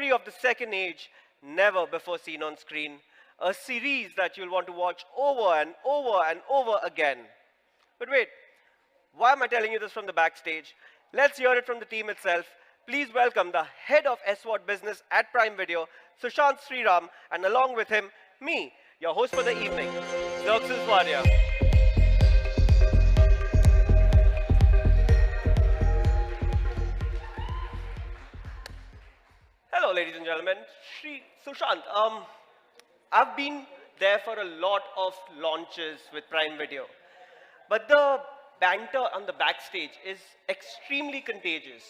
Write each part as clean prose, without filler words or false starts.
story of the Second Age, never before seen on screen. A series that you'll want to watch over and over and over again. But wait, why am I telling you this from the backstage? Let's hear it from the team itself. Please welcome the head of SWOT business at Prime Video, Sushant Sriram, and along with him, me, your host for the evening, Xerxes Varia. Hello, ladies and gentlemen. Sushant, I've been there for a lot of launches with Prime Video, but the banter on the backstage is extremely contagious.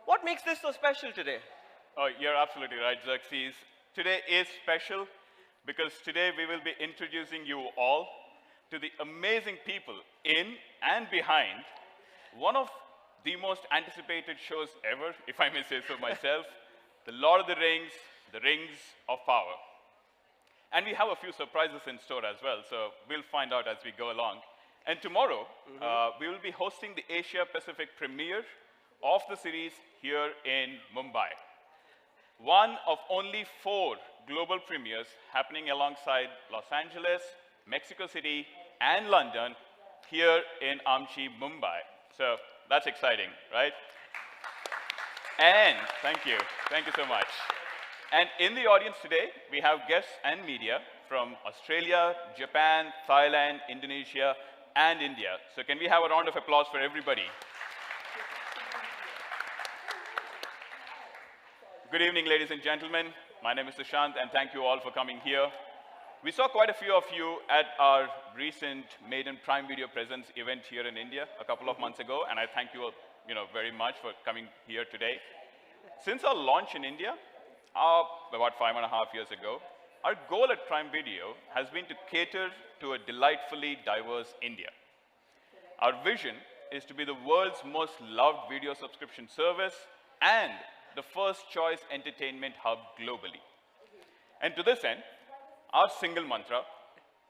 What makes this so special today? Oh, you're absolutely right, Xerxes. Today is special because today we will be introducing you all to the amazing people in and behind one of the most anticipated shows ever, if I may say so myself, The Lord of the Rings of Power. And we have a few surprises in store as well, so we'll find out as we go along. And tomorrow, we will be hosting the Asia Pacific premiere of the series here in Mumbai. One of only 4 global premieres happening alongside Los Angeles, Mexico City, and London here in Amchi, Mumbai. So that's exciting, right? And thank you so much. And in the audience today, we have guests and media from Australia, Japan, Thailand, Indonesia, and India. So can we have a round of applause for everybody? Good evening, ladies and gentlemen. My name is Sushant, and thank you all for coming here. We saw quite a few of you at our recent Maiden Prime Video Presence event here in India a couple of months ago, and I thank you all, very much for coming here today. Since our launch in India, about 5.5 years ago, our goal at Prime Video has been to cater to a delightfully diverse India. Our vision is to be the world's most loved video subscription service and the first choice entertainment hub globally. And to this end, our single mantra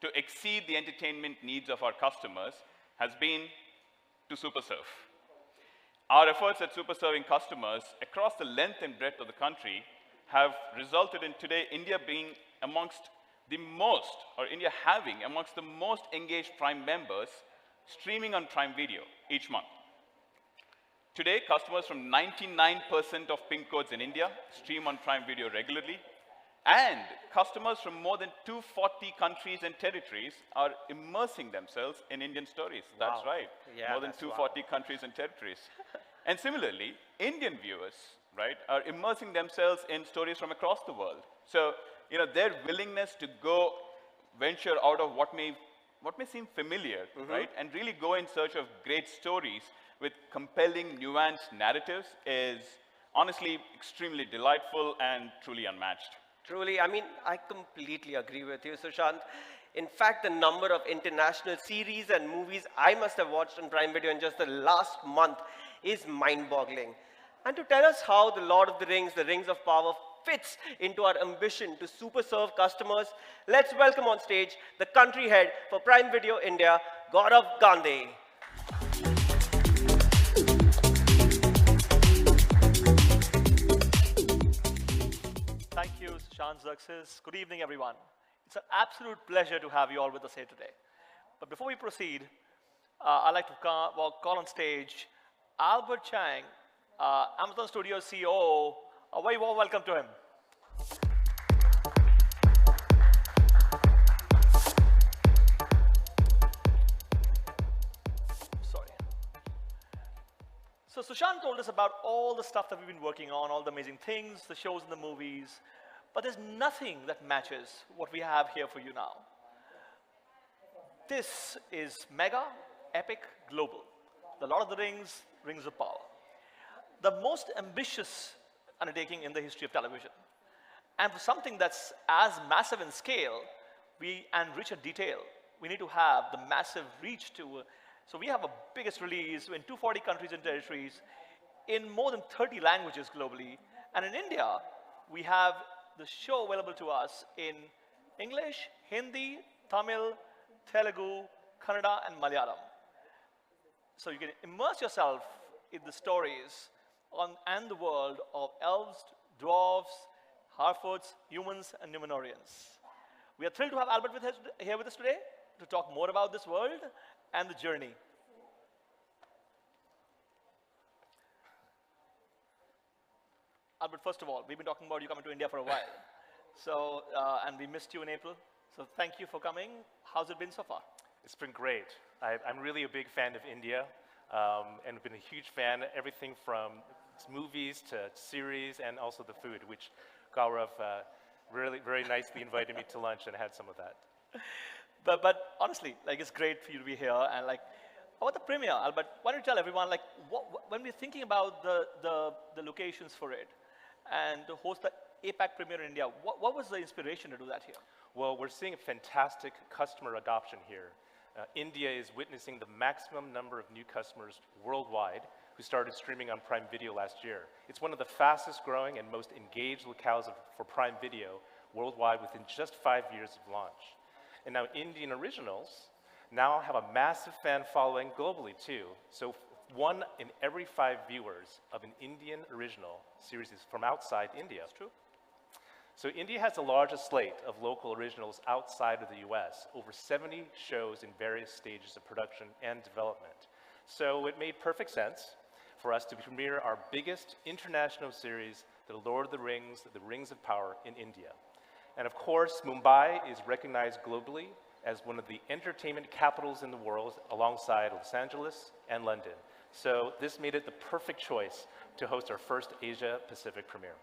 to exceed the entertainment needs of our customers has been to super serve. Our efforts at super serving customers across the length and breadth of the country have resulted in today India being amongst the most, or India having amongst the most engaged Prime members streaming on Prime Video each month. Today, customers from 99% of PIN codes in India stream on Prime Video regularly, and customers from more than 240 countries and territories are immersing themselves in Indian stories. Wow. That's right, yeah, more than 240 countries and territories. And similarly, Indian viewers, right, are immersing themselves in stories from across the world. So, their willingness to go venture out of what may seem familiar, right, and really go in search of great stories with compelling, nuanced narratives is honestly extremely delightful and truly unmatched. Truly, I completely agree with you, Sushant. In fact, the number of international series and movies I must have watched on Prime Video in just the last month is mind-boggling. And to tell us how The Lord of the Rings of Power fits into our ambition to super serve customers, let's welcome on stage the country head for Prime Video India, Gaurav Gandhi. Thank you, Sushant, Xerxes. Good evening, everyone. It's an absolute pleasure to have you all with us here today. But before we proceed, I'd like to call on stage Albert Chang, Amazon Studios CEO. A very warm welcome to him. Sorry. So Sushant told us about all the stuff that we've been working on, all the amazing things, the shows and the movies, but there's nothing that matches what we have here for you now. This is mega, epic, global. The Lord of the Rings, Rings of Power. The most ambitious undertaking in the history of television. And for something that's as massive in scale and rich in detail, we need to have the massive reach to. So we have a biggest release in 240 countries and territories, in more than 30 languages globally. And in India, we have the show available to us in English, Hindi, Tamil, Telugu, Kannada, and Malayalam. So you can immerse yourself in the stories and the world of elves, dwarves, Harfoots, Humans, and Numenorians. We are thrilled to have Albert here with us today to talk more about this world and the journey. Albert, first of all, we've been talking about you coming to India for a while. So, and we missed you in April. So thank you for coming. How's it been so far? It's been great. I'm really a big fan of India and been a huge fan of everything from movies to series and also the food, which Gaurav really very nicely invited me to lunch and had some of that. But honestly, like it's great for you to be here. And like, about the premiere, Albert, why don't you tell everyone, like, when we're thinking about the locations for it and to host the APAC premiere in India, what was the inspiration to do that here? Well, we're seeing a fantastic customer adoption here. India is witnessing the maximum number of new customers worldwide who started streaming on Prime Video last year. It's one of the fastest growing and most engaged locales for Prime Video worldwide within just 5 years of launch. And now Indian originals now have a massive fan following globally too. So 1 in every 5 viewers of an Indian original series is from outside India. That's true. So India has the largest slate of local originals outside of the US, over 70 shows in various stages of production and development. So it made perfect sense for us to premiere our biggest international series, The Lord of the Rings of Power, in India. And of course, Mumbai is recognized globally as one of the entertainment capitals in the world, alongside Los Angeles and London. So this made it the perfect choice to host our first Asia-Pacific premiere.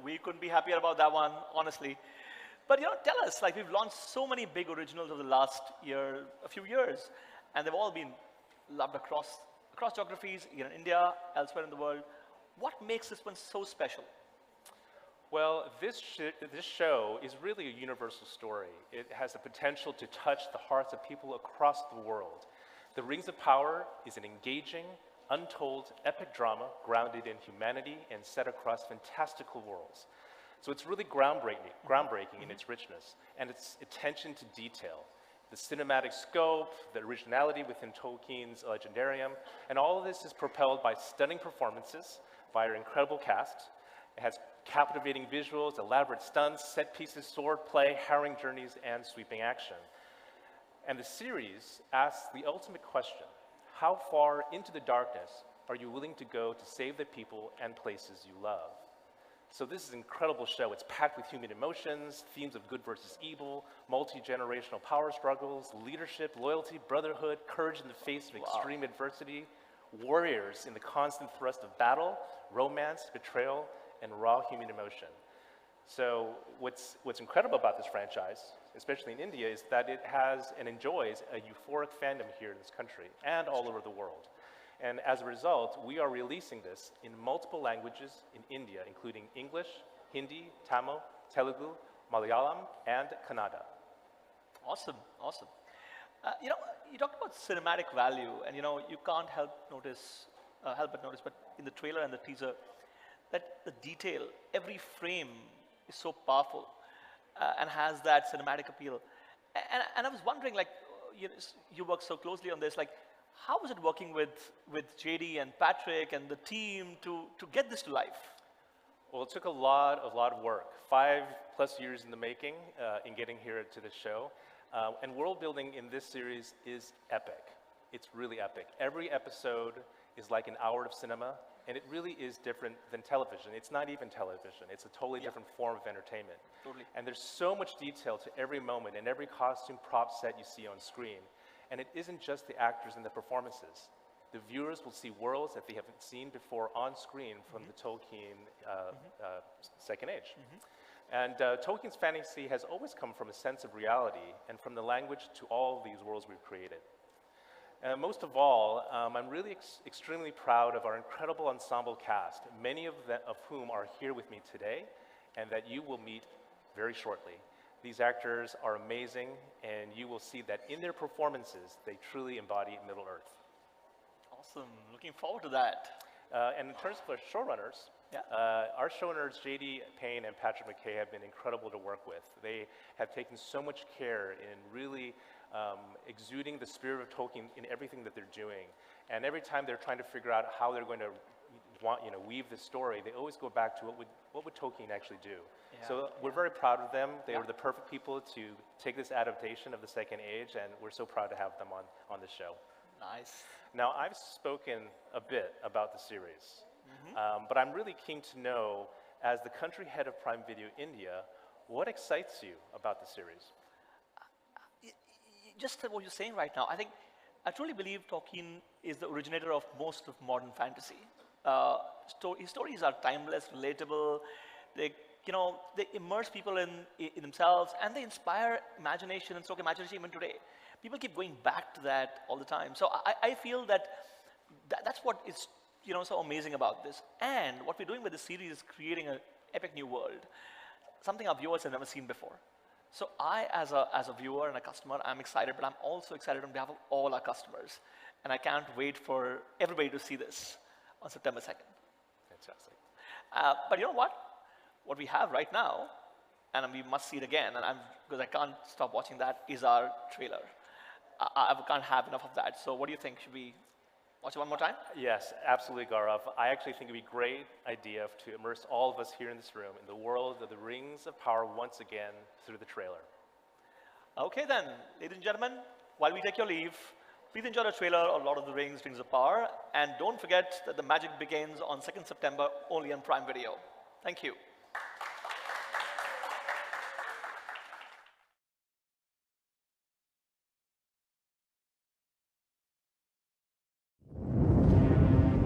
We couldn't be happier about that one, honestly. But you know, tell us, like we've launched so many big originals over the last year, a few years, and they've all been loved across geographies, here in India, elsewhere in the world. What makes this one so special? Well, this show is really a universal story. It has the potential to touch the hearts of people across the world. The Rings of Power is an engaging, untold, epic drama grounded in humanity and set across fantastical worlds. So it's really groundbreaking in its richness and its attention to detail, the cinematic scope, the originality within Tolkien's legendarium, and all of this is propelled by stunning performances by our incredible cast. It has captivating visuals, elaborate stunts, set pieces, swordplay, harrowing journeys, and sweeping action. And the series asks the ultimate question: how far into the darkness are you willing to go to save the people and places you love? So this is an incredible show. It's packed with human emotions, themes of good versus evil, multi-generational power struggles, leadership, loyalty, brotherhood, courage in the face of extreme adversity, warriors in the constant thrust of battle, romance, betrayal, and raw human emotion. So what's incredible about this franchise, especially in India, is that it has and enjoys a euphoric fandom here in this country and all over the world. And as a result, we are releasing this in multiple languages in India, including English, Hindi, Tamil, Telugu, Malayalam, and Kannada. Awesome, awesome. You know, you talked about cinematic value, and you know, you can't help but notice, but in the trailer and the teaser, that the detail, every frame is so powerful and has that cinematic appeal. And I was wondering, like, you work so closely on this, like, how was it working with JD and Patrick and the team to get this to life? Well, it took a lot of work, 5+ years in the making in getting here to this show. And world building in this series is epic. It's really epic. Every episode is like an hour of cinema, and it really is different than television. It's not even television. It's a totally different form of entertainment. Totally. And there's so much detail to every moment and every costume prop set you see on screen. And it isn't just the actors and the performances. The viewers will see worlds that they haven't seen before on screen from the Tolkien Second Age. And Tolkien's fantasy has always come from a sense of reality and from the language to all of these worlds we've created. Most of all, I'm really extremely proud of our incredible ensemble cast, many of whom are here with me today and that you will meet very shortly. These actors are amazing, and you will see that in their performances, they truly embody Middle-earth. Awesome. Looking forward to that. And in terms of our showrunners, our showrunners, JD Payne and Patrick McKay, have been incredible to work with. They have taken so much care in really exuding the spirit of Tolkien in everything that they're doing. And every time they're trying to figure out how they're going to weave the story, they always go back to what would Tolkien actually do. Yeah, So we're very proud of them. They Yeah. were the perfect people to take this adaptation of the Second Age, and we're so proud to have them on the show. Nice. Now, I've spoken a bit about the series, but I'm really keen to know, as the country head of Prime Video India, what excites you about the series? Just what you're saying right now, I truly believe Tolkien is the originator of most of modern fantasy. His stories are timeless, relatable. They immerse people in themselves, and they inspire imagination and stoke imagination even today. People keep going back to that all the time. So I feel that's what is so amazing about this. And what we're doing with this series is creating an epic new world, something our viewers have never seen before. So I, as a viewer and a customer, I'm excited, but I'm also excited on behalf of all our customers. And I can't wait for everybody to see this on September 2nd. Fantastic. But you know what? What we have right now, and we must see it again, and because I can't stop watching that, is our trailer. I can't have enough of that. So what do you think? Should we watch it one more time? Yes, absolutely, Gaurav. I actually think it would be a great idea to immerse all of us here in this room in the world of the Rings of Power once again through the trailer. Okay then, ladies and gentlemen, while we take your leave, please enjoy the trailer of Lord of the Rings, Rings of Power, and don't forget that the magic begins on 2nd September only on Prime Video. Thank you.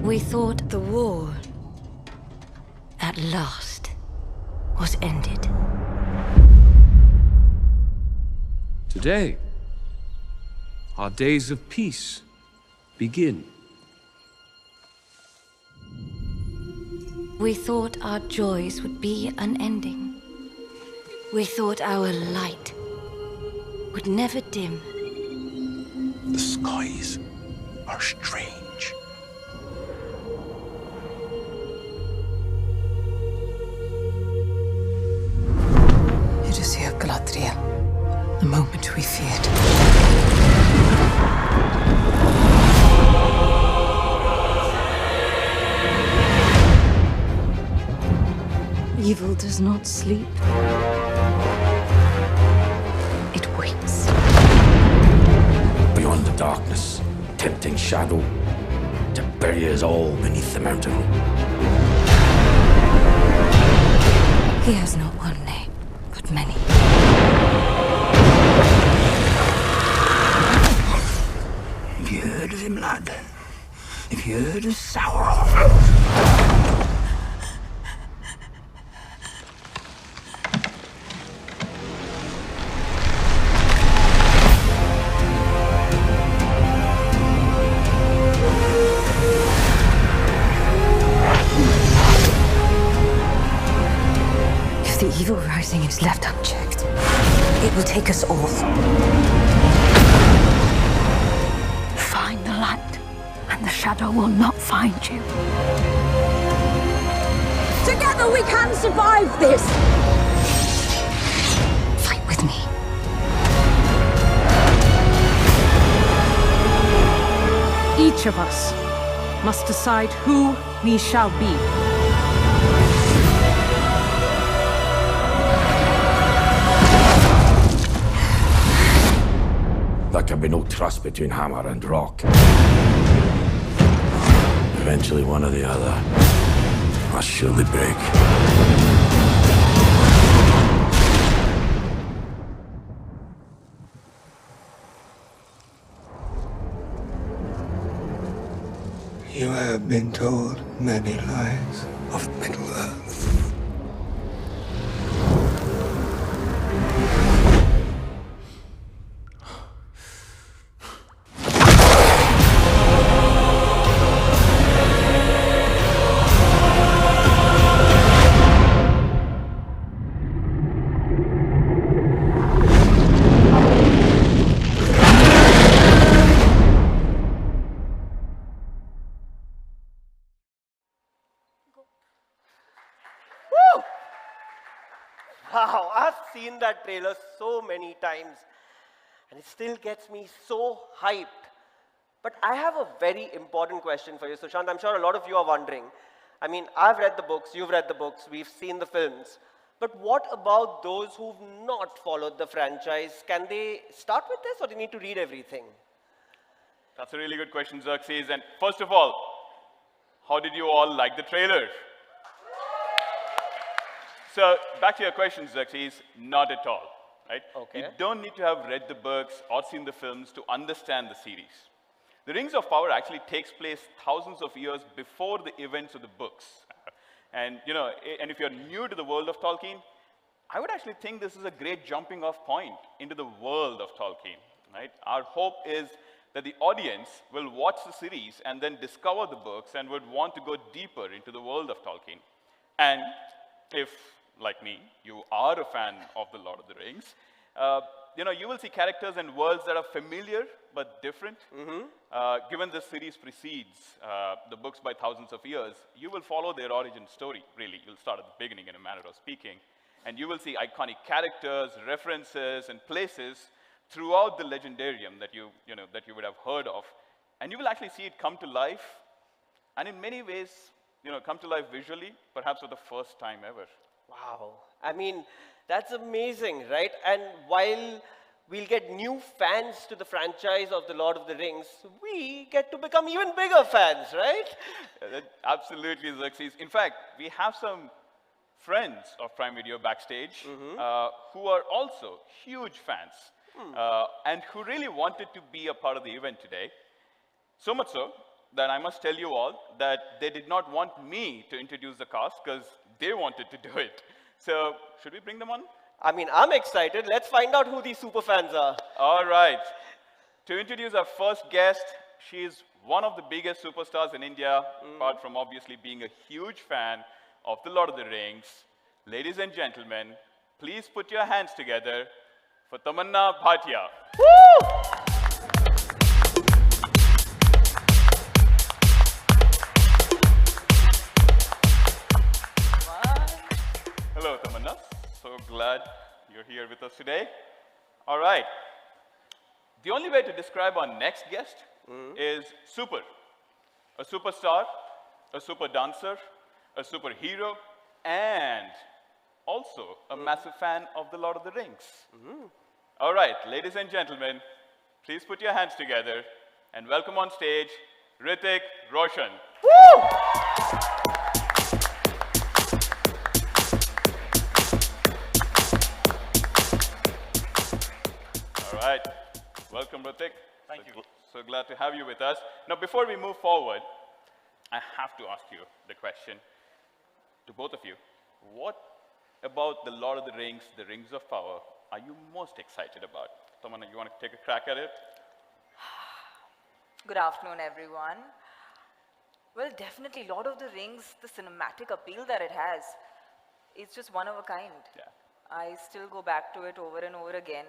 We thought the war, at last, was ended. Today, our days of peace begin. We thought our joys would be unending. We thought our light would never dim. The skies are strange. It is here, Galadriel. The moment we feared. Evil does not sleep. It waits. Beyond the darkness, tempting shadow to bury us all beneath the mountain. He has not one name, but many. Have you heard of him, lad? Have you heard of Sauron? If the evil rising is left unchecked, it will take us all. Find the light, and the shadow will not find you. Together we can survive this! Fight with me. Each of us must decide who we shall be. There can be no trust between hammer and rock. Eventually, one or the other must surely break. You have been told many lies of Middle-earth. Wow, I've seen that trailer so many times, and it still gets me so hyped. But I have a very important question for you, Sushant. I'm sure a lot of you are wondering, I mean, I've read the books, you've read the books, we've seen the films. But what about those who've not followed the franchise? Can they start with this or do they need to read everything? That's a really good question, Xerxes. And first of all, how did you all like the trailer? So back to your question, Xerxes, not at all, right? Okay. You don't need to have read the books or seen the films to understand the series. The Rings of Power actually takes place thousands of years before the events of the books. And, and if you're new to the world of Tolkien, I would actually think this is a great jumping off point into the world of Tolkien, right? Our hope is that the audience will watch the series and then discover the books and would want to go deeper into the world of Tolkien. And if, like me, you are a fan of The Lord of the Rings, you will see characters and worlds that are familiar but different. Given this series precedes the books by thousands of years, you will follow their origin story, really. You'll start at the beginning in a manner of speaking. And you will see iconic characters, references, and places throughout the legendarium that you would have heard of. And you will actually see it come to life, and in many ways, come to life visually, perhaps for the first time ever. Wow. I mean, that's amazing, right? And while we'll get new fans to the franchise of The Lord of the Rings, we get to become even bigger fans, right? Absolutely, Xerxes. In fact, we have some friends of Prime Video backstage who are also huge fans and who really wanted to be a part of the event today. So much so that I must tell you all that they did not want me to introduce the cast because they wanted to do it. So, should we bring them on? I mean, I'm excited. Let's find out who these super fans are. All right. To introduce our first guest, she is one of the biggest superstars in India, apart from obviously being a huge fan of The Lord of the Rings. Ladies and gentlemen, please put your hands together for Tamanna Bhatia. Woo! Hello, Tamanna. So glad you're here with us today. All right. The only way to describe our next guest is super. A superstar, a super dancer, a superhero, and also a massive fan of The Lord of the Rings. All right, ladies and gentlemen, please put your hands together and welcome on stage Hrithik Roshan. Woo! All right, welcome Hrithik. Thank you. So glad to have you with us. Now, before we move forward, I have to ask you the question to both of you. What about The Lord of the Rings, The Rings of Power, are you most excited about? Tamanna, you want to take a crack at it? Good afternoon, everyone. Well, definitely Lord of the Rings, the cinematic appeal that it has, it's just one of a kind. Yeah. I still go back to it over and over again,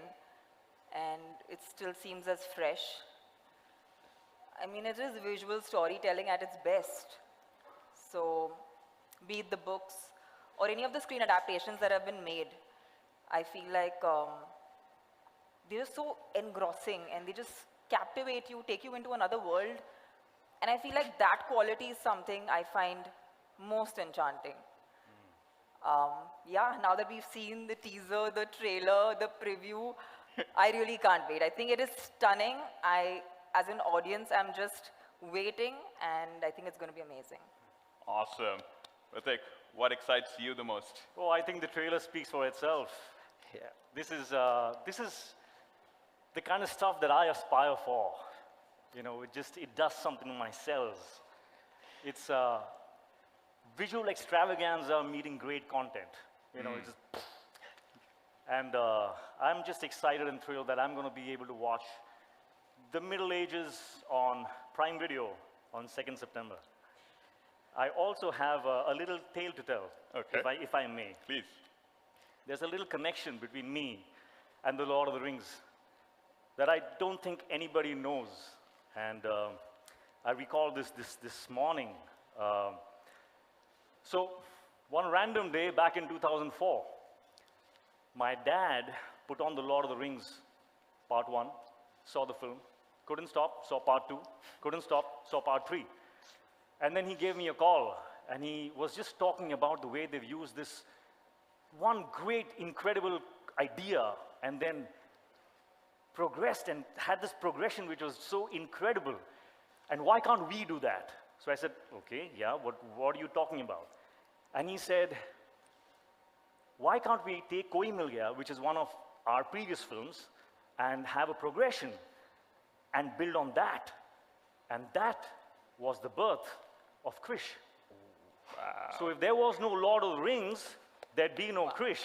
and it still seems as fresh. I mean, it is visual storytelling at its best. So, be it the books or any of the screen adaptations that have been made, I feel like they're so engrossing and they just captivate you, take you into another world. And I feel like that quality is something I find most enchanting. Yeah, now that we've seen the teaser, the trailer, the preview, I really can't wait. I think it is stunning. As an audience, I'm just waiting, and I think it's going to be amazing. Awesome. Hrithik, what excites you the most? Oh, I think the trailer speaks for itself. Yeah. This is the kind of stuff that I aspire for. You know, it does something in my cells. It's visual extravaganza meeting great content. You know, it's just, and I'm just excited and thrilled that I'm going to be able to watch the Middle Ages on Prime Video on 2nd September. I also have a little tale to tell, if I may. Please. There's a little connection between me and The Lord of the Rings that I don't think anybody knows. And I recall this morning. So one random day back in 2004, my dad put on The Lord of the Rings Part 1, saw the film, couldn't stop, saw Part 2, couldn't stop, saw Part 3. And then he gave me a call and he was just talking about the way they've used this one great, incredible idea and then progressed and had this progression which was so incredible. And why can't we do that? So I said, okay, yeah, what are you talking about? And he said, why can't we take Koi Mil Gaya, which is one of our previous films, and have a progression and build on that? And that was the birth of Krish. Wow. So if there was no Lord of the Rings, there'd be no Krish.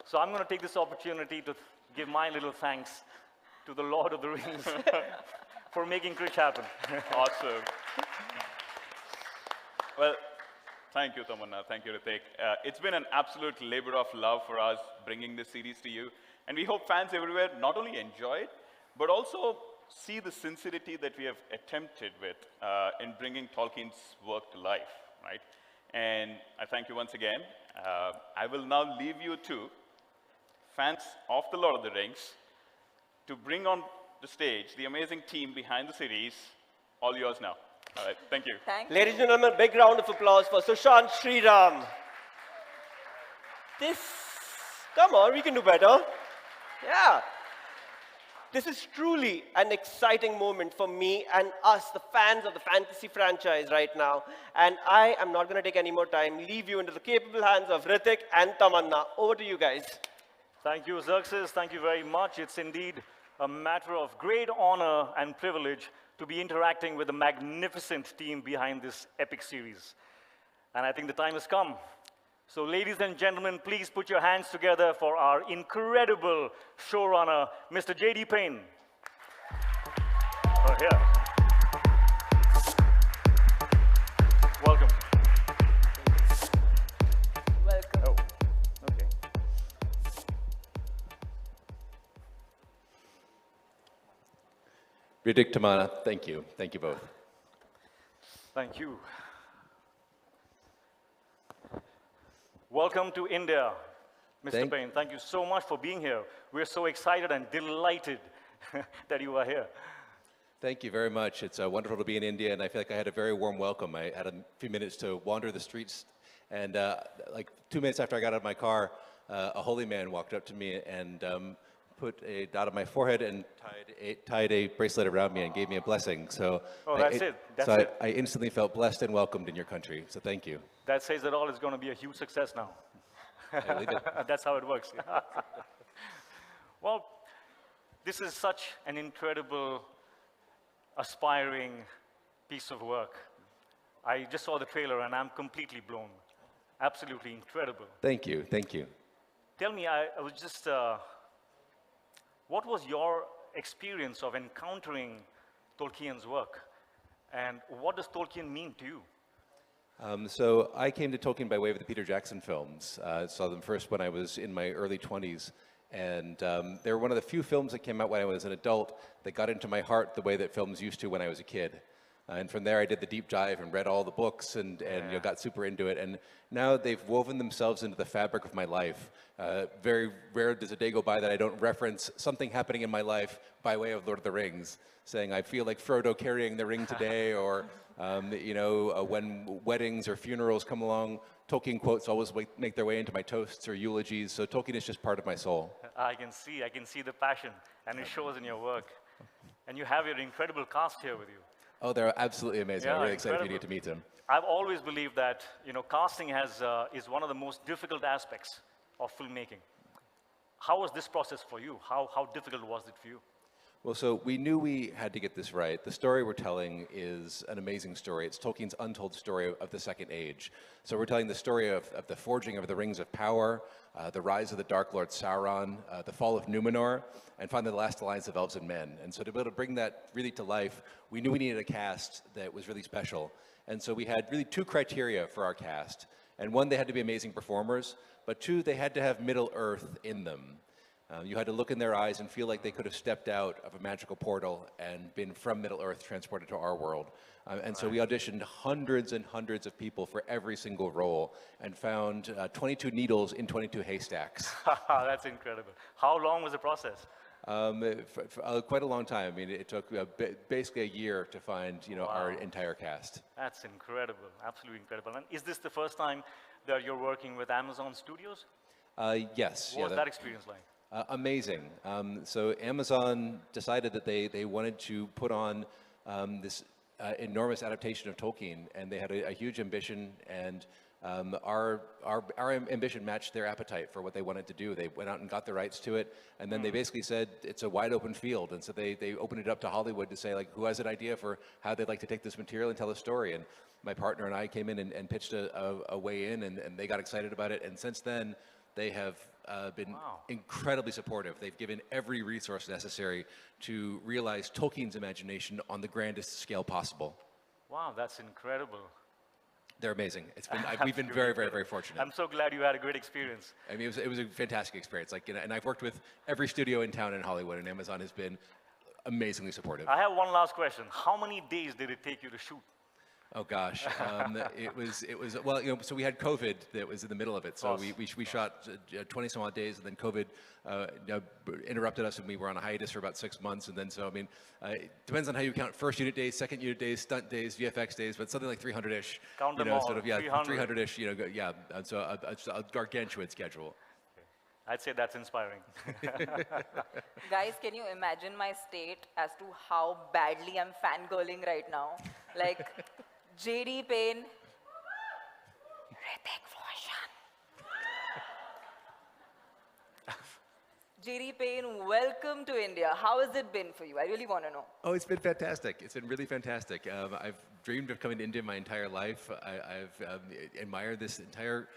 So I'm going to take this opportunity to give my little thanks to the Lord of the Rings for making Krish happen. Awesome. Well, thank you, Tamanna. Thank you, Ritik. It's been an absolute labor of love for us bringing this series to you. And we hope fans everywhere not only enjoy it, but also see the sincerity that we have attempted with in bringing Tolkien's work to life, right? And I thank you once again. I will now leave you to fans of The Lord of the Rings to bring on the stage the amazing team behind the series. All yours now. All right, thank you. Ladies and gentlemen, big round of applause for Sushant Sriram. Come on, we can do better. Yeah. This is truly an exciting moment for me and us, the fans of the fantasy franchise right now. And I am not going to take any more time, leave you into the capable hands of Ritik and Tamanna. Over to you guys. Thank you, Xerxes. Thank you very much. It's indeed a matter of great honor and privilege to be interacting with the magnificent team behind this epic series. And I think the time has come. So ladies and gentlemen, please put your hands together for our incredible showrunner, Mr. J.D. Payne. Oh, here. Welcome. Welcome. Oh, okay. Ritik, Tamanna, thank you. Thank you both. Thank you. Welcome to India, Mr. Payne. Thank you so much for being here. We're so excited and delighted that you are here. Thank you very much. It's wonderful to be in India, and I feel like I had a very warm welcome. I had a few minutes to wander the streets, and like 2 minutes after I got out of my car, a holy man walked up to me and put a dot on my forehead and tied a bracelet around me and gave me a blessing. So I instantly felt blessed and welcomed in your country. So thank you. That says it all. It's going to be a huge success now. That's how it works. Well, this is such an incredible, aspiring piece of work. I just saw the trailer and I'm completely blown. Absolutely incredible. Thank you. Thank you. Tell me, I was just, what was your experience of encountering Tolkien's work? And what does Tolkien mean to you? So I came to Tolkien by way of the Peter Jackson films. I saw them first when I was in my early 20s. And they were one of the few films that came out when I was an adult that got into my heart the way that films used to when I was a kid. And from there I did the deep dive and read all the books and you know, got super into it. And now they've woven themselves into the fabric of my life. Very rare does a day go by that I don't reference something happening in my life by way of Lord of the Rings, saying I feel like Frodo carrying the ring today, or you know, when weddings or funerals come along, Tolkien quotes always make their way into my toasts or eulogies. So Tolkien is just part of my soul. I can see the passion, and it shows in your work. And you have your incredible cast here with you. Oh, they're absolutely amazing. Yeah, I'm really excited for you to meet them. I've always believed that, you know, casting is one of the most difficult aspects of filmmaking. How was this process for you? How difficult was it for you? Well, so we knew we had to get this right. The story we're telling is an amazing story. It's Tolkien's untold story of the Second Age. So we're telling the story of the forging of the Rings of Power, the rise of the Dark Lord Sauron, the fall of Numenor, and finally the last alliance of elves and men. And so to be able to bring that really to life, we knew we needed a cast that was really special. And so we had really two criteria for our cast. And one, they had to be amazing performers, but two, they had to have Middle-earth in them. You had to look in their eyes and feel like they could have stepped out of a magical portal and been from Middle-earth transported to our world. And so we auditioned hundreds and hundreds of people for every single role and found 22 needles in 22 haystacks. That's incredible. How long was the process? For quite a long time. I mean, it took basically a year to find, our entire cast. That's incredible, absolutely incredible. And is this the first time that you're working with Amazon Studios? Yes. What was that experience like? Amazing. So Amazon decided that they wanted to put on this enormous adaptation of Tolkien, and they had a huge ambition, and our ambition matched their appetite for what they wanted to do. They went out and got the rights to it, and then they basically said it's a wide open field, and so they opened it up to Hollywood to say, like, who has an idea for how they'd like to take this material and tell a story. And my partner and I came in and pitched a way in, and they got excited about it, and since then they have been incredibly supportive. They've given every resource necessary to realize Tolkien's imagination on the grandest scale possible. Wow, that's incredible. They're amazing. We've been very, very, very fortunate. I'm so glad you had a great experience. I mean, it was a fantastic experience. And I've worked with every studio in town in Hollywood, and Amazon has been amazingly supportive. I have one last question. How many days did it take you to shoot? Oh gosh, it was well, so we had COVID that was in the middle of it. So we shot 20 some odd days, and then COVID interrupted us, and we were on a hiatus for about 6 months. And then it depends on how you count first unit days, second unit days, stunt days, VFX days, but something like 300-ish. Count them all. 300-ish. So a gargantuan schedule. I'd say that's inspiring. Guys, can you imagine my state as to how badly I'm fangirling right now? Like, J.D. Payne, Hrithik Roshan. J.D. Payne, welcome to India. How has it been for you? I really want to know. Oh, it's been fantastic. It's been really fantastic. I've dreamed of coming to India my entire life. I've admired this entire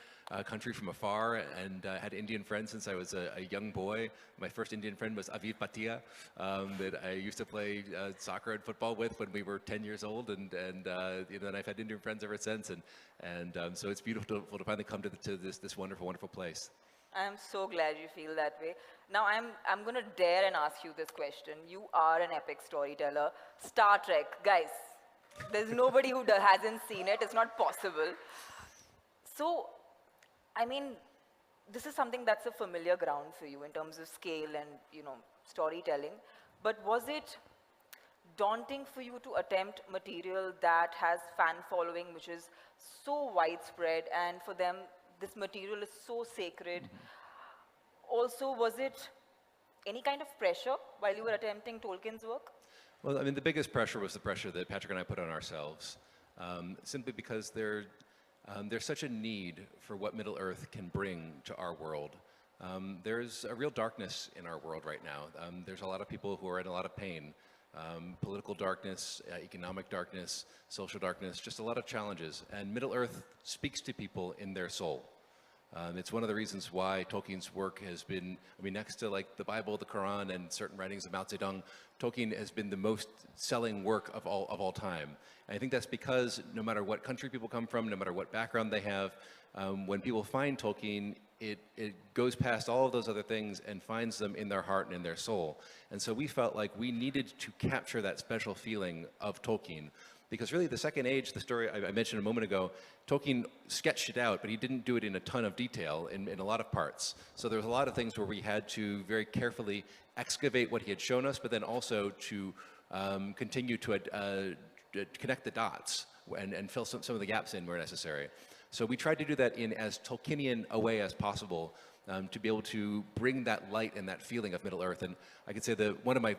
country from afar, and had Indian friends since I was a young boy. My first Indian friend was Aviv Bhatia, that I used to play soccer and football with when we were 10 years old, and then I've had Indian friends ever since, and so it's beautiful to finally come to this wonderful, wonderful place. I'm so glad you feel that way. Now I'm going to dare and ask you this question. You are an epic storyteller. Star Trek, guys, there's nobody who hasn't seen it. It's not possible. So, I mean, this is something that's a familiar ground for you in terms of scale and, storytelling. But was it daunting for you to attempt material that has fan following, which is so widespread, and for them, this material is so sacred? Also, was it any kind of pressure while you were attempting Tolkien's work? Well, I mean, the biggest pressure was the pressure that Patrick and I put on ourselves, simply because there's such a need for what Middle-earth can bring to our world. There's a real darkness in our world right now. There's a lot of people who are in a lot of pain. Political darkness, economic darkness, social darkness, just a lot of challenges. And Middle-earth speaks to people in their soul. It's one of the reasons why Tolkien's work has been, next to like the Bible, the Quran, and certain writings of Mao Zedong, Tolkien has been the most selling work of all time. And I think that's because no matter what country people come from, no matter what background they have, when people find Tolkien, it goes past all of those other things and finds them in their heart and in their soul. And so we felt like we needed to capture that special feeling of Tolkien. Because really the Second Age, the story I mentioned a moment ago, Tolkien sketched it out, but he didn't do it in a ton of detail in a lot of parts. So there was a lot of things where we had to very carefully excavate what he had shown us, but then also to continue to connect the dots and fill some of the gaps in where necessary. So we tried to do that in as Tolkienian a way as possible, to be able to bring that light and that feeling of Middle-earth. And I could say that one of my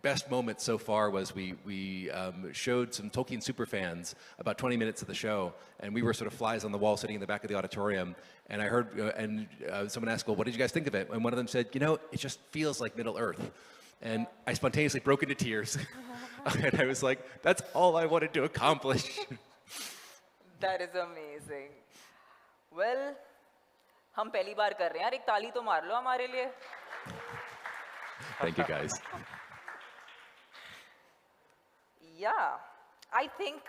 best moments so far was we showed some Tolkien superfans about 20 minutes of the show, and we were sort of flies on the wall sitting in the back of the auditorium, and I heard someone ask, well, what did you guys think of it? And one of them said, it just feels like Middle-earth. And I spontaneously broke into tears. And I was like, that's all I wanted to accomplish. That is amazing. Well, हम पहली बार कर रहे हैं यार, एक ताली तो मार लो हमारे लिए. Thank you, guys. Yeah, I think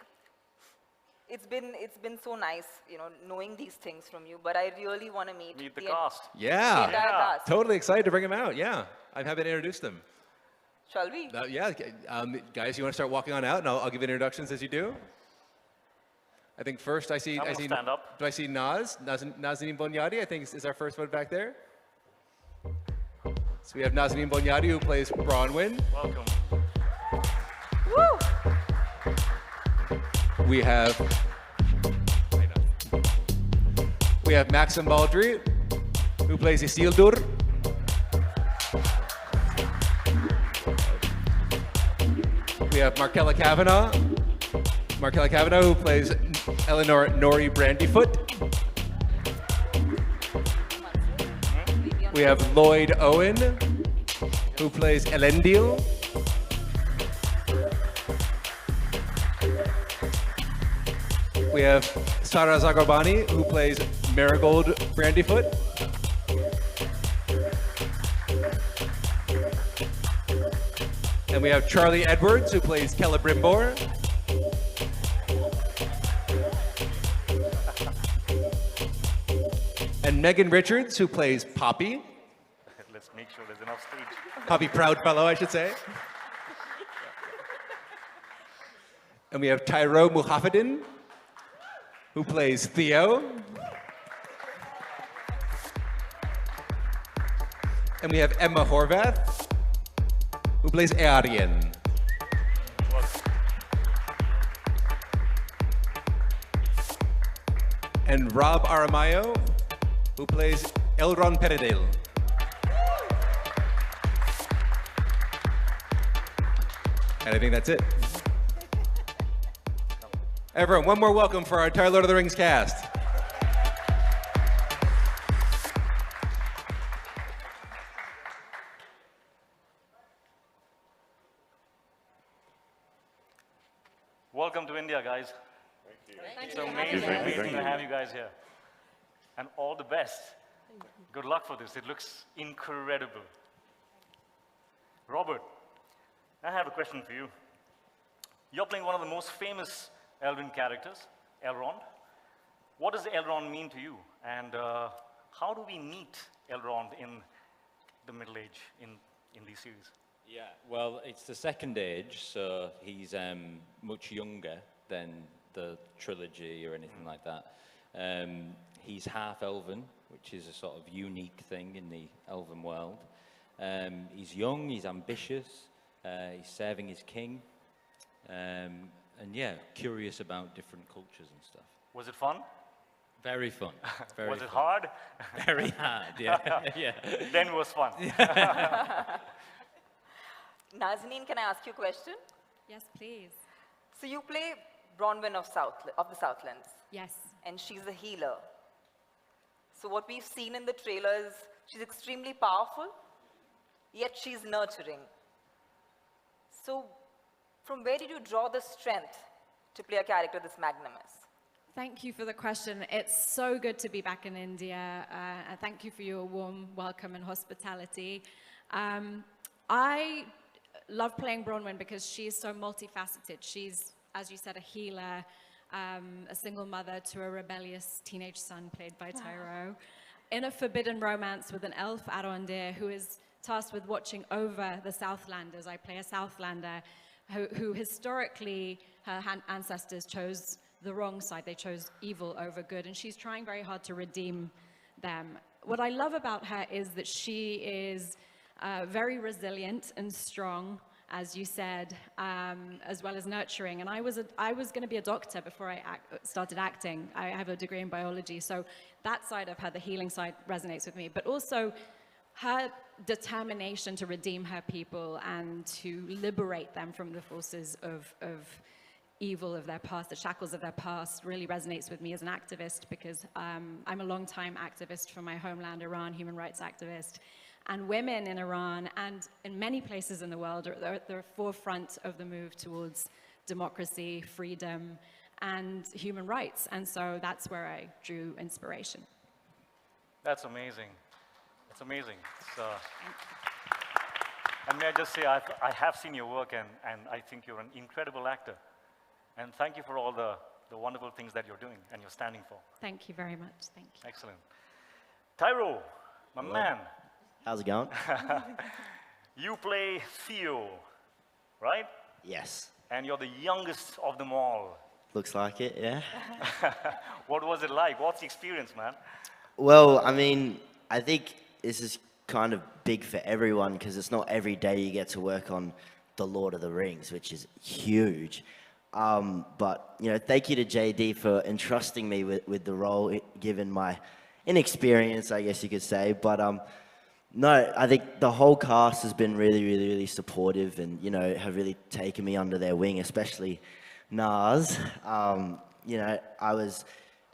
it's been so nice, knowing these things from you. But I really want to meet the cast. Yeah, cast. Totally excited to bring them out. Yeah, I'm happy to introduce them. Shall we? Yeah, guys, you want to start walking on out, and I'll give introductions as you do. I think first I see. Stand up. Do I see Nazanin Bonyadi? I think is our first one back there. So we have Nazanin Bonyadi, who plays Bronwyn. Welcome. Woo! We have Maxim Baldry, who plays Isildur. We have Markella Kavanagh, who plays Eleanor Nori Brandyfoot. We have Lloyd Owen, who plays Elendil. We have Sara Zagarbani, who plays Marigold Brandyfoot. And we have Charlie Edwards, who plays Celebrimbor. And Megan Richards, who plays Poppy. Let's make sure there's enough stage. Poppy Proudfellow, I should say. And we have Tyro Muhaffedin, who plays Theo. And we have Emma Horvath, who plays Earien. And Rob Aramayo, who plays Elrond Peredale. And I think that's it. Everyone, one more welcome for our entire Lord of the Rings cast. Welcome to India, guys. Thank you. It's amazing to have you guys here. And all the best. Good luck for this. It looks incredible. Robert, I have a question for you. You're playing one of the most famous Elven characters, Elrond. What does Elrond mean to you? And how do we meet Elrond in the Middle Age in these series? Yeah, well, it's the Second Age, so he's much younger than the trilogy or anything like that. He's half Elven, which is a sort of unique thing in the Elven world. He's young, he's ambitious, he's serving his king, and yeah, curious about different cultures and stuff. Was it fun? Very fun. Very was it fun. hard? Very hard, yeah. Yeah. Then it was fun. Nazanin, can I ask you a question? Yes, please. So you play Bronwyn of the Southlands. Yes. And she's a healer. So what we've seen in the trailers, she's extremely powerful, yet she's nurturing. So from where did you draw the strength to play a character this magnanimous? Thank you for the question. It's so good to be back in India. And thank you for your warm welcome and hospitality. I love playing Bronwyn because she's so multifaceted. She's, as you said, a healer, a single mother to a rebellious teenage son played by Tyro, in a forbidden romance with an elf, Arondir, who is tasked with watching over the Southlanders. I play a Southlander who historically, her ancestors chose the wrong side. They chose evil over good, and she's trying very hard to redeem them. What I love about her is that she is very resilient and strong, as you said, as well as nurturing. And I was going to be a doctor before I started acting. I have a degree in biology, so that side of her, the healing side, resonates with me. But also her determination to redeem her people and to liberate them from the forces of evil of their past, the shackles of their past, really resonates with me as an activist, because I'm a long-time activist for my homeland, Iran, human rights activist. And women in Iran and in many places in the world are at the forefront of the move towards democracy, freedom, and human rights. And so that's where I drew inspiration. That's amazing. That's amazing. And may I just say, I have seen your work, and I think you're an incredible actor. And thank you for all the wonderful things that you're doing and you're standing for. Thank you very much. Thank you. Excellent. Tyro, my man. How's it going? You play Theo, right? Yes. And you're the youngest of them all. Looks like it, yeah. What was it like? What's the experience, man? Well, I mean, I think this is kind of big for everyone because it's not every day you get to work on The Lord of the Rings, which is huge. But, you know, thank you to JD for entrusting me with the role, given my inexperience, I guess you could say. But no, I think the whole cast has been really supportive and, you know, have really taken me under their wing, especially Nars. You know, I was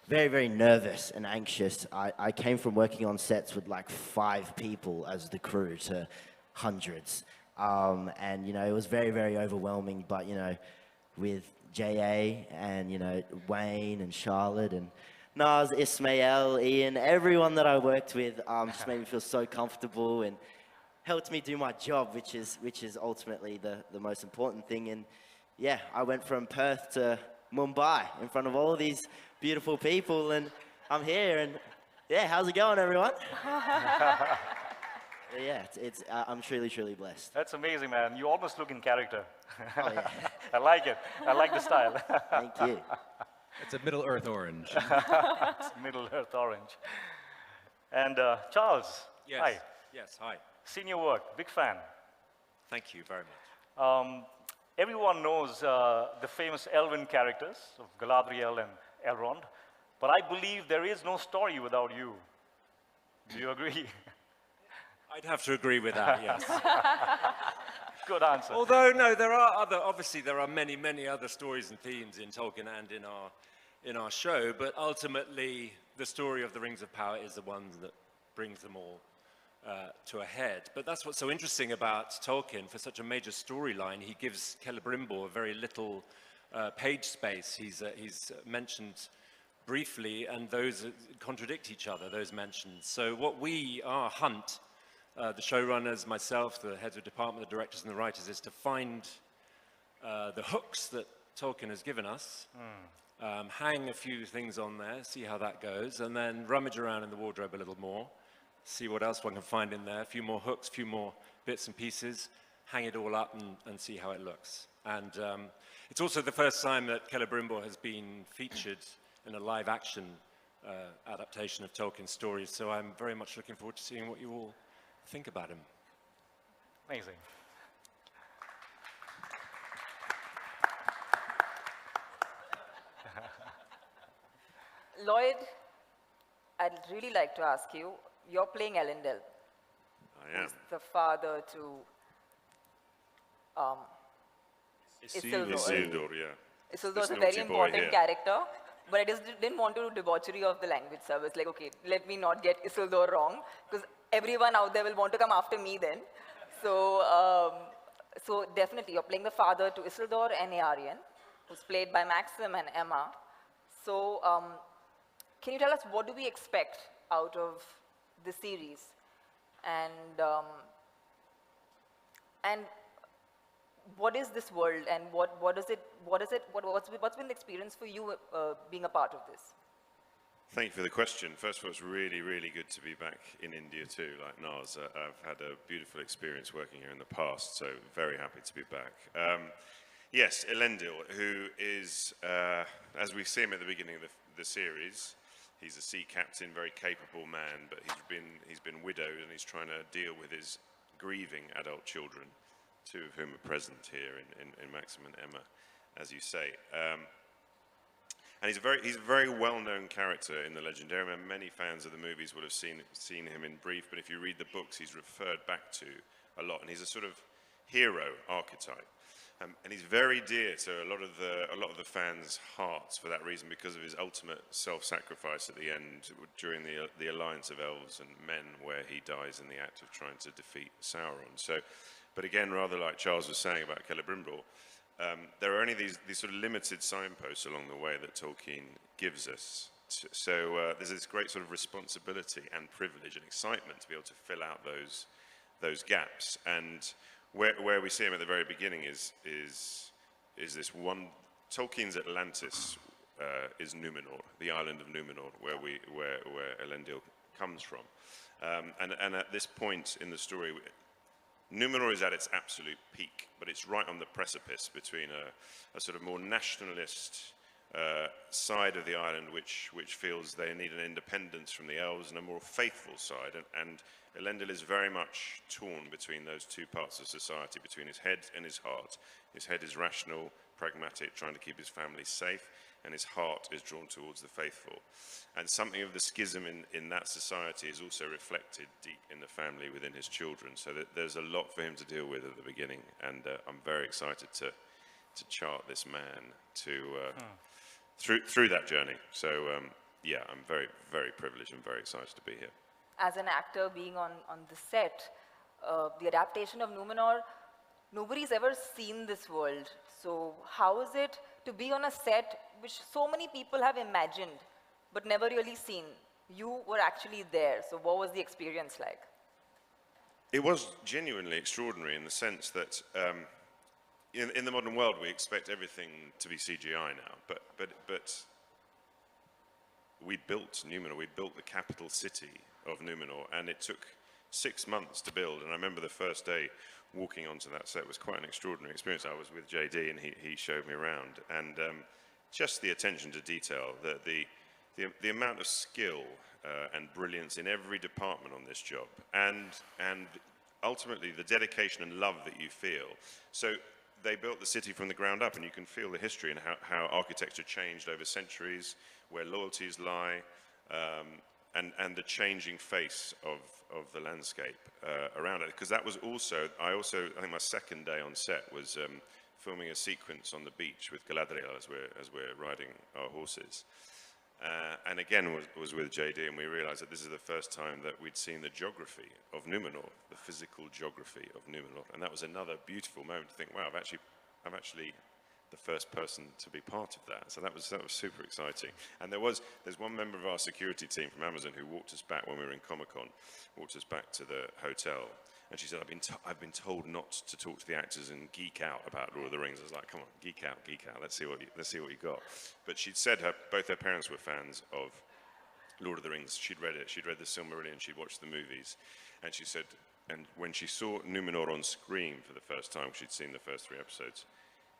very nervous and anxious. I came from working on sets with like 5 people as the crew to hundreds. And, you know, it was very overwhelming, but, you know, with J.A. and, you know, Wayne and Charlotte and Naz, Ismail, Ian, everyone that I worked with just made me feel so comfortable and helped me do my job, which is ultimately the most important thing. And yeah, I went from Perth to Mumbai in front of all these beautiful people, and I'm here, and yeah, how's it going, everyone? Yeah, I'm truly blessed. That's amazing, man. You almost look in character. Oh, yeah. I like it. I like the style. Thank you. It's a Middle Earth orange. It's Middle Earth orange. And Charles, yes. Hi. Yes, hi. Seen your work, big fan. Thank you very much. Everyone knows the famous Elven characters of Galadriel and Elrond, but I believe there is no story without you. Do you agree? I'd have to agree with that, yes. Good answer. Although, no, obviously there are many other stories and themes in Tolkien and in our show, but ultimately the story of the Rings of Power is the one that brings them all to a head. But that's what's so interesting about Tolkien. For such a major storyline, he gives Celebrimbor very little page space. He's mentioned briefly, and those contradict each other, those mentions. So what our hunt, the showrunners, myself, the heads of department, the directors and the writers, is to find the hooks that Tolkien has given us, hang a few things on there, see how that goes, and then rummage around in the wardrobe a little more, see what else one can find in there, a few more hooks, a few more bits and pieces, hang it all up and see how it looks. And it's also the first time that Celebrimbor has been featured in a live action adaptation of Tolkien's stories, so I'm very much looking forward to seeing what you all think about him. Amazing. Lloyd, I'd really like to ask you, you're playing Elendil. I am. Who's the father to Isildur. Isildur, yeah. Isildur is a This very naughty boy important here. character, but I just didn't want to do debauchery of the language service. Like, okay, let me not get Isildur wrong, because everyone out there will want to come after me then. So, so definitely, you're playing the father to Isildur and Earian, who's played by Maxim and Emma. So, can you tell us what do we expect out of the series, and what is this world, and what's been the experience for you being a part of this? Thank you for the question. First of all, it's really good to be back in India too, like Naz. I've had a beautiful experience working here in the past, so very happy to be back. Yes, Elendil, who is, as we see him at the beginning of the series, he's a sea captain, very capable man, but he's been widowed and he's trying to deal with his grieving adult children, 2 of whom are present here in Maxim and Emma, as you say. And he's a very well-known character in the Legendarium, and many fans of the movies would have seen him in brief, but if you read the books, he's referred back to a lot, and he's a sort of hero archetype. And he's very dear to a lot of the fans' hearts for that reason, because of his ultimate self-sacrifice at the end during the alliance of elves and men, where he dies in the act of trying to defeat Sauron. So, but again, rather like Charles was saying about Celebrimbor, there are only these sort of limited signposts along the way that Tolkien gives us. So there's this great sort of responsibility and privilege and excitement to be able to fill out those gaps. And where we see him at the very beginning is this one. Tolkien's Atlantis is Numenor, the island of Numenor, where Elendil comes from. And at this point in the story, Numenor is at its absolute peak, but it's right on the precipice between a sort of more nationalist side of the island which feels they need an independence from the elves and a more faithful side. And Elendil is very much torn between those two parts of society, between his head and his heart. His head is rational, pragmatic, trying to keep his family safe, and his heart is drawn towards the faithful. And something of the schism in that society is also reflected deep in the family within his children. So that there's a lot for him to deal with at the beginning, and I'm very excited to chart this man through that journey. So yeah, I'm very, very privileged and very excited to be here. As an actor being on the set, the adaptation of Numenor, nobody's ever seen this world. So how is it to be on a set which so many people have imagined but never really seen? You were actually there, so what was the experience like? It was genuinely extraordinary in the sense that in the modern world we expect everything to be CGI now, but we built Numenor, we built the capital city of Numenor, and it took 6 months to build. And I remember the first day walking onto that set was quite an extraordinary experience. I was with JD and he showed me around, and just the attention to detail, the amount of skill and brilliance in every department on this job, and ultimately the dedication and love that you feel. So they built the city from the ground up, and you can feel the history and how architecture changed over centuries, where loyalties lie, and the changing face of the landscape around it. Because that was also, I think my second day on set was filming a sequence on the beach with Galadriel as we're riding our horses. And again was with JD, and we realized that this is the first time that we'd seen the geography of Numenor, the physical geography of Numenor. And that was another beautiful moment to think, wow, I'm actually the first person to be part of that. So that was super exciting. And there's one member of our security team from Amazon who walked us back when we were in Comic-Con, walked us back to the hotel. And she said, I've been told not to talk to the actors and geek out about Lord of the Rings. I was like, come on, geek out. Let's see what you got. But she'd said both her parents were fans of Lord of the Rings. She'd read it. She'd read the Silmarillion. She'd watched the movies. And she said, and when she saw Numenor on screen for the first time, she'd seen the first 3 episodes,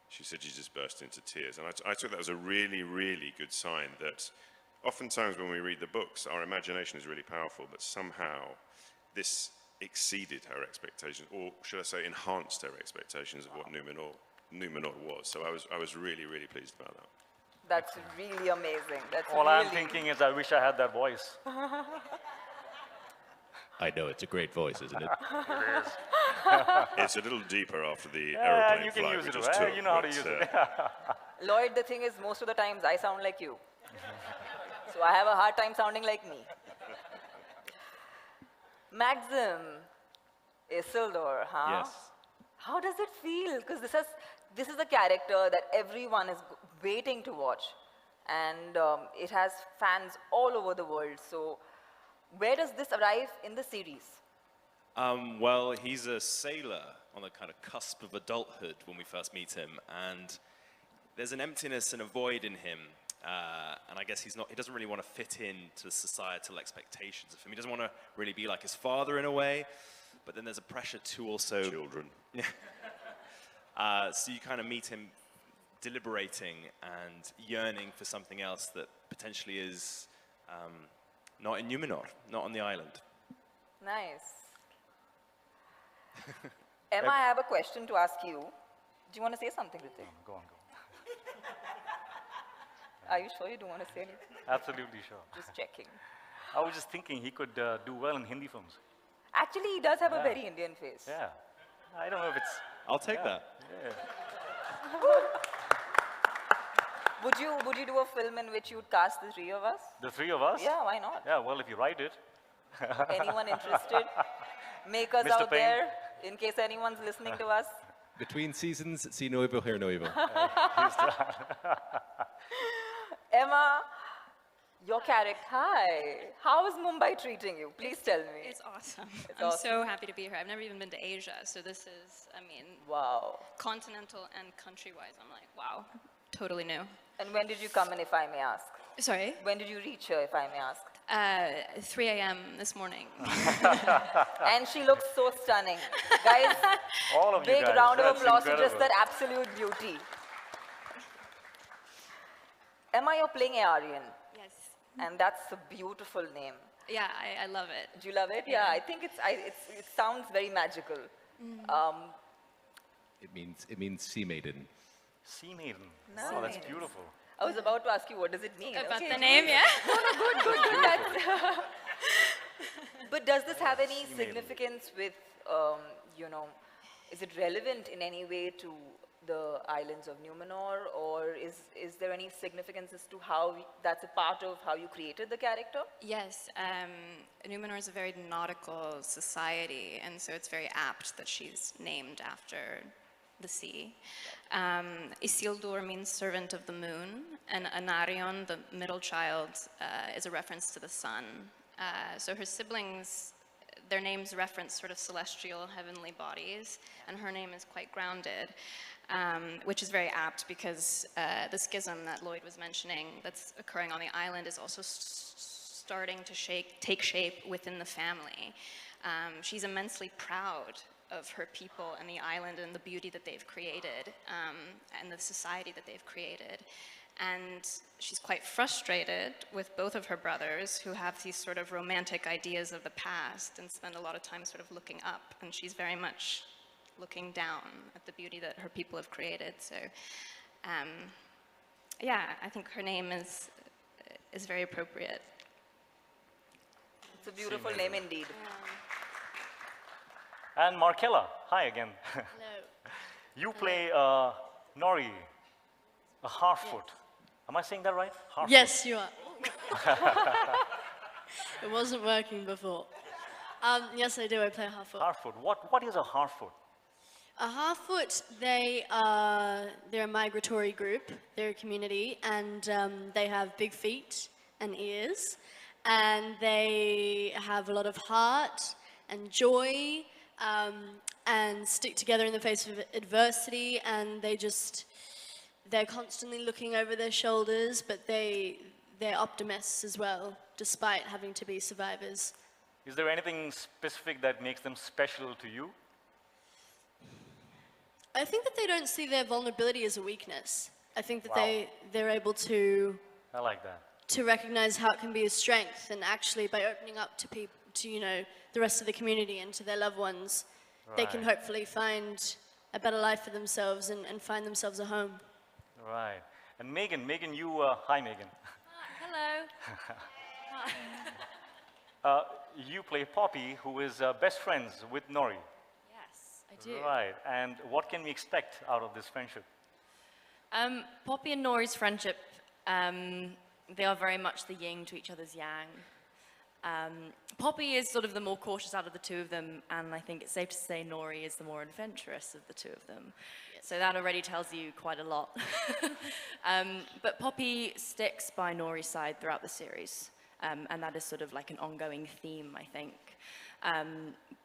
she said she just burst into tears. And I took that as a really, really good sign that oftentimes when we read the books, our imagination is really powerful, but somehow this exceeded her expectations, or should I say enhanced her expectations of what Numenor was. So I was really, really pleased about that. That's really amazing. All I'm thinking is I wish I had that voice. I know, it's a great voice, isn't it? It is. It's a little deeper after the aeroplane you can flight use we it, just right? took. You know how to use it. Lloyd, the thing is, most of the times I sound like you. So I have a hard time sounding like me. Maxim Isildur, huh? Yes. How does it feel? Because this is a character that everyone is waiting to watch. And it has fans all over the world. So where does this arrive in the series? Well, he's a sailor on the kind of cusp of adulthood when we first meet him. And there's an emptiness and a void in him. And I guess he doesn't really want to fit into societal expectations of him. He doesn't want to really be like his father in a way, but then there's a pressure to also... Children. So you kind of meet him deliberating and yearning for something else that potentially is not in Numenor, not on the island. Nice. Emma, I have a question to ask you. Do you want to say something, Ritik? Go on. Are you sure you don't want to say anything? Absolutely sure. Just checking. I was just thinking he could do well in Hindi films. Actually, he does have a very Indian face. Yeah. I don't know if it's... I'll take that. Yeah. Would you do a film in which you would cast the 3 of us? The 3 of us? Yeah, why not? Yeah, well, if you write it. Anyone interested? Make us Mr. out Payne. there, in case anyone's listening to us. Between seasons, see no evil, hear no evil. Emma, your character, hi. How is Mumbai treating you? Please tell me. It's awesome. It's I'm awesome. so happy to be here. I've never even been to Asia, so this is, I mean, wow. Continental and country-wise, I'm like, wow, totally new. And when did you come in, if I may ask? Sorry? When did you reach here, if I may ask? 3 a.m. this morning. And she looks so stunning. Guys, all of you big guys, round of that's applause for just incredible. that absolute beauty. Emma, you're playing Aryan. Yes. And that's a beautiful name. Yeah, I love it. Do you love it? Yeah, I think it sounds very magical. It means sea maiden. Sea maiden. Nice. Oh, that's beautiful. I was about to ask you, what does it mean? About the name, yeah? No, good. But does this have any significance with, you know, is it relevant in any way to the Islands of Numenor, or is there any significance as to how that's a part of how you created the character? Yes, Numenor is a very nautical society, and so it's very apt that she's named after the sea. Isildur means servant of the moon, and Anarion, the middle child, is a reference to the sun. So her siblings, their names reference sort of celestial heavenly bodies, and her name is quite grounded. Which is very apt because the schism that Lloyd was mentioning that's occurring on the island is also starting to take shape within the family. She's immensely proud of her people and the island and the beauty that they've created and the society that they've created. And she's quite frustrated with both of her brothers who have these sort of romantic ideas of the past and spend a lot of time sort of looking up, and she's very much looking down at the beauty that her people have created. So, yeah, I think her name is very appropriate. It's a beautiful name indeed. And Markella, hi again. Hello. You play Nori, a Harfoot. Yes. Am I saying that right? Harfoot. Yes, you are. It wasn't working before. Yes, I do. I play Harfoot. Harfoot. What is a Harfoot? A Harfoot, they're a migratory group. They're a community, and they have big feet and ears, and they have a lot of heart and joy, and stick together in the face of adversity, and they're constantly looking over their shoulders, but they're optimists as well, despite having to be survivors. Is there anything specific that makes them special to you? I think that they don't see their vulnerability as a weakness. I think that Wow. they're able to I like that. to recognize how it can be a strength, and actually by opening up to people, to the rest of the community and to their loved ones, they can Right. hopefully find a better life for themselves and find themselves a home. Right. And Megan, you, hi Megan. Hello. You play Poppy, who is best friends with Nori. Yes, I do. Right. And what can we expect out of this friendship? Poppy and Nori's friendship, they are very much the yin to each other's yang. Poppy is sort of the more cautious out of the two of them, and I think it's safe to say Nori is the more adventurous of the two of them. So that already tells you quite a lot. But Poppy sticks by Nori's side throughout the series, and that is sort of like an ongoing theme, I think.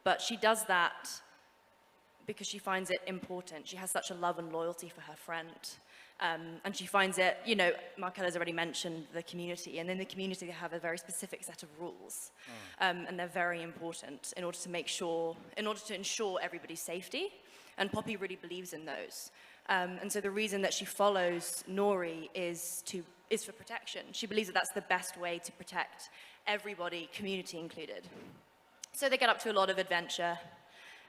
But she does that because she finds it important. She has such a love and loyalty for her friend. And she finds it, Markella's already mentioned the community, and in the community they have a very specific set of rules. And they're very important in order to ensure everybody's safety. And Poppy really believes in those. And so the reason that she follows Nori is for protection. She believes that that's the best way to protect everybody, community included. So they get up to a lot of adventure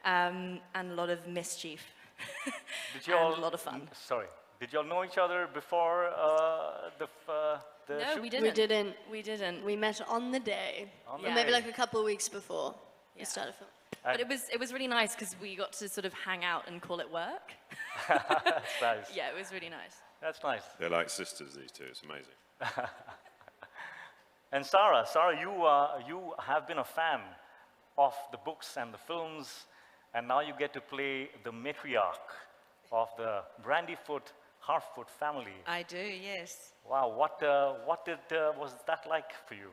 and a lot of mischief Did you all, and a lot of fun. Sorry. Did you all know each other before the No, shoot? we didn't. We met on the day. On Or the maybe day. like a couple of weeks before we started filming. But it was really nice because we got to sort of hang out and call it work. That's nice. Yeah, it was really nice. That's nice. They're like sisters, these two. It's amazing. And Sarah, you have been a fan of the books and the films, and now you get to play the matriarch of the Brandyfoot Harfoot family. I do, yes. Wow, what was that like for you?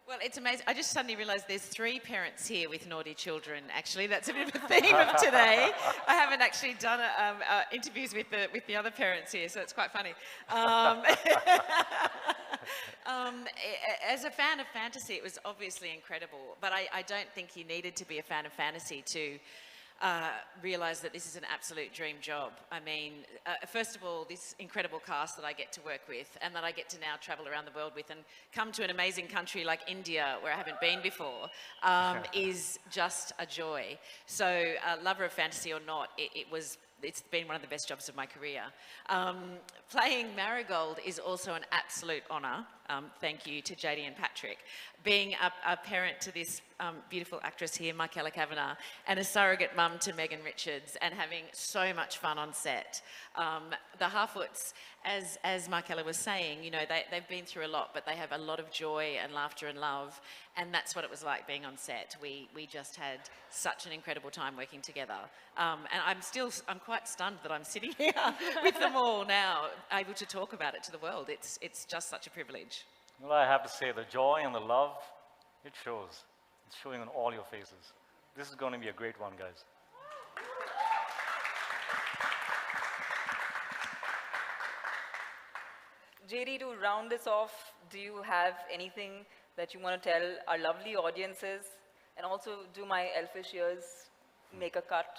Well, it's amazing. I just suddenly realised there's 3 parents here with naughty children. Actually, that's a bit of a theme of today. I haven't actually done interviews with the other parents here, so it's quite funny. As a fan of fantasy, it was obviously incredible, but I don't think you needed to be a fan of fantasy to realised that this is an absolute dream job. I mean, first of all, this incredible cast that I get to work with and that I get to now travel around the world with and come to an amazing country like India, where I haven't been before, is just a joy. So, lover of fantasy or not, it's been one of the best jobs of my career. Playing Marigold is also an absolute honour. Thank you to JD and Patrick. Being a parent to this beautiful actress here, Michaela Kavanagh, and a surrogate mum to Megan Richards, and having so much fun on set. The Harfoots, as Michaela was saying, you know, they've been through a lot, but they have a lot of joy and laughter and love, and that's what it was like being on set. We just had such an incredible time working together. And I'm quite stunned that I'm sitting here with them all now, able to talk about it to the world. It's just such a privilege. Well, I have to say, the joy and the love, it shows. It's showing on all your faces. This is going to be a great one, guys. JD, to round this off, do you have anything that you want to tell our lovely audiences? And also, do my elfish ears make a cut?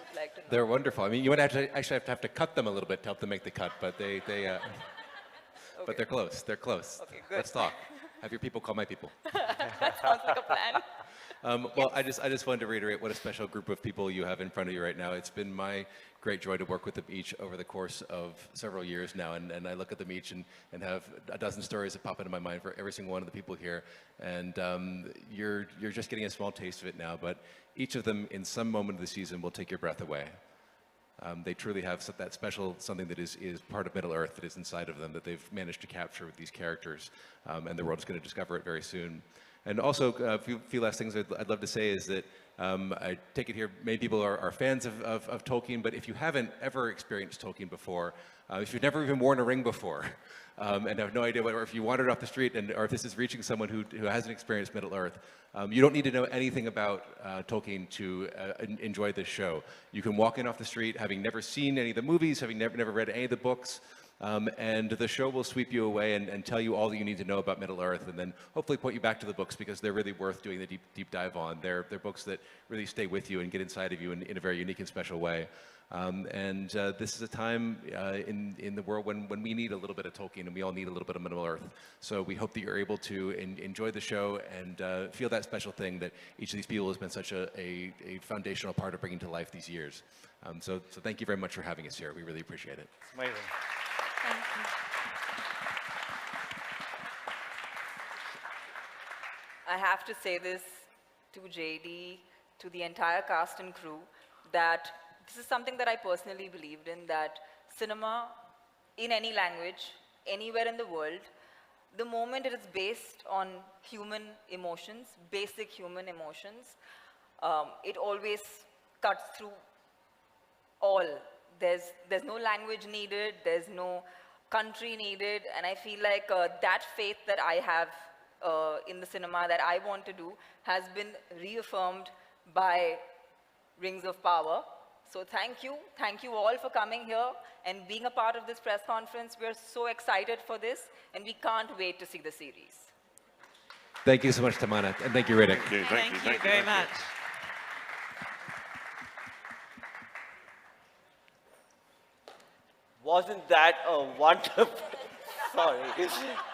Would like to know. They're wonderful. I mean, you would actually have to cut them a little bit to help them make the cut, but but they're close. They're close. Okay, good. Let's talk. Have your people call my people. That sounds like a plan. Well, I just wanted to reiterate what a special group of people you have in front of you right now. It's been my great joy to work with them each over the course of several years now, and I look at them each and have a dozen stories that pop into my mind for every single one of the people here. And you're just getting a small taste of it now, but each of them in some moment of the season will take your breath away. They truly have that special something that is part of Middle-earth that is inside of them that they've managed to capture with these characters, and the world is going to discover it very soon. And also, a few last things I'd love to say is that I take it here, many people are fans of Tolkien, but if you haven't ever experienced Tolkien before, if you've never even worn a ring before, and have no idea or if you wandered off the street, or if this is reaching someone who hasn't experienced Middle-earth, you don't need to know anything about Tolkien to enjoy this show. You can walk in off the street having never seen any of the movies, having never read any of the books, and the show will sweep you away and tell you all that you need to know about Middle-earth, and then hopefully point you back to the books because they're really worth doing the deep dive on. They're books that really stay with you and get inside of you in a very unique and special way. This is a time in the world when we need a little bit of Tolkien and we all need a little bit of Middle-earth. So we hope that you're able to enjoy the show and feel that special thing that each of these people has been such a foundational part of bringing to life these years. So thank you very much for having us here. We really appreciate it. It's amazing. Thank you. I have to say this to JD, to the entire cast and crew, that this is something that I personally believed in, that cinema, in any language, anywhere in the world, the moment it is based on human emotions, basic human emotions, it always cuts through all. There's no language needed, there's no country needed, and I feel like that faith that I have in the cinema that I want to do has been reaffirmed by Rings of Power. So thank you all for coming here and being a part of this press conference. We're so excited for this, and we can't wait to see the series. Thank you so much, Tamana, and thank you, Riddick. Thank you very much. Wasn't that a wonderful... Sorry,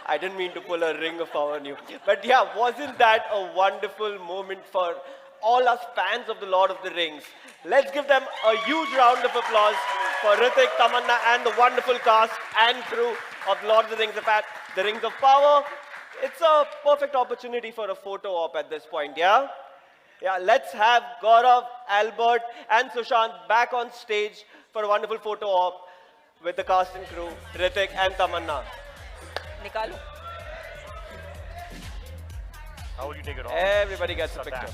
I didn't mean to pull a Ring of Power on you. But yeah, wasn't that a wonderful moment for all us fans of the Lord of the Rings? Let's give them a huge round of applause for Hrithik, Tamanna, and the wonderful cast and crew of Lord of the Rings, the Rings of Power. It's a perfect opportunity for a photo op at this point, yeah? Yeah, let's have Gaurav, Albert, and Sushant back on stage for a wonderful photo op with the cast and crew, Hrithik and Tamanna. Nikalu. How will you take it off? Everybody gets a picture.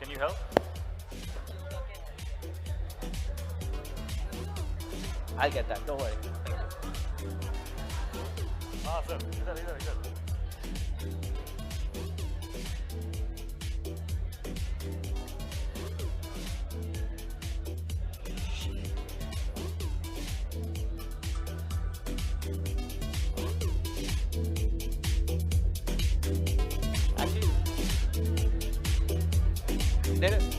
Can you help? I'll get that, don't worry. Awesome. Idhar. and did it.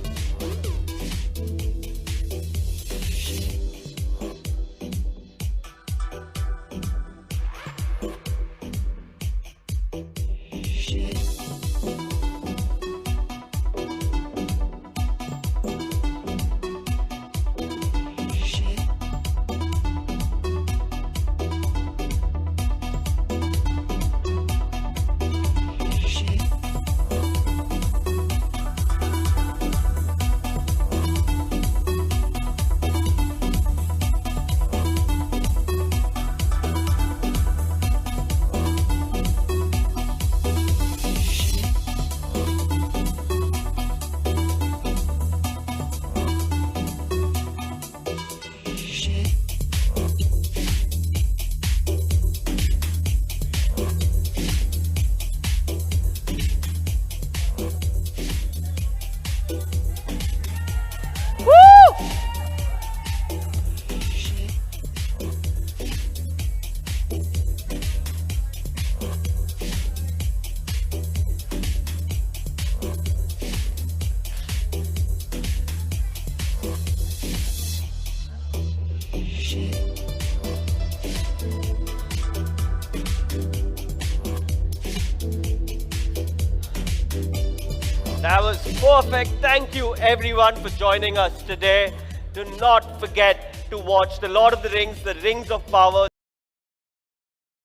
That was perfect. Thank you everyone for joining us today. Do not forget to watch The Lord of the Rings, The Rings of Power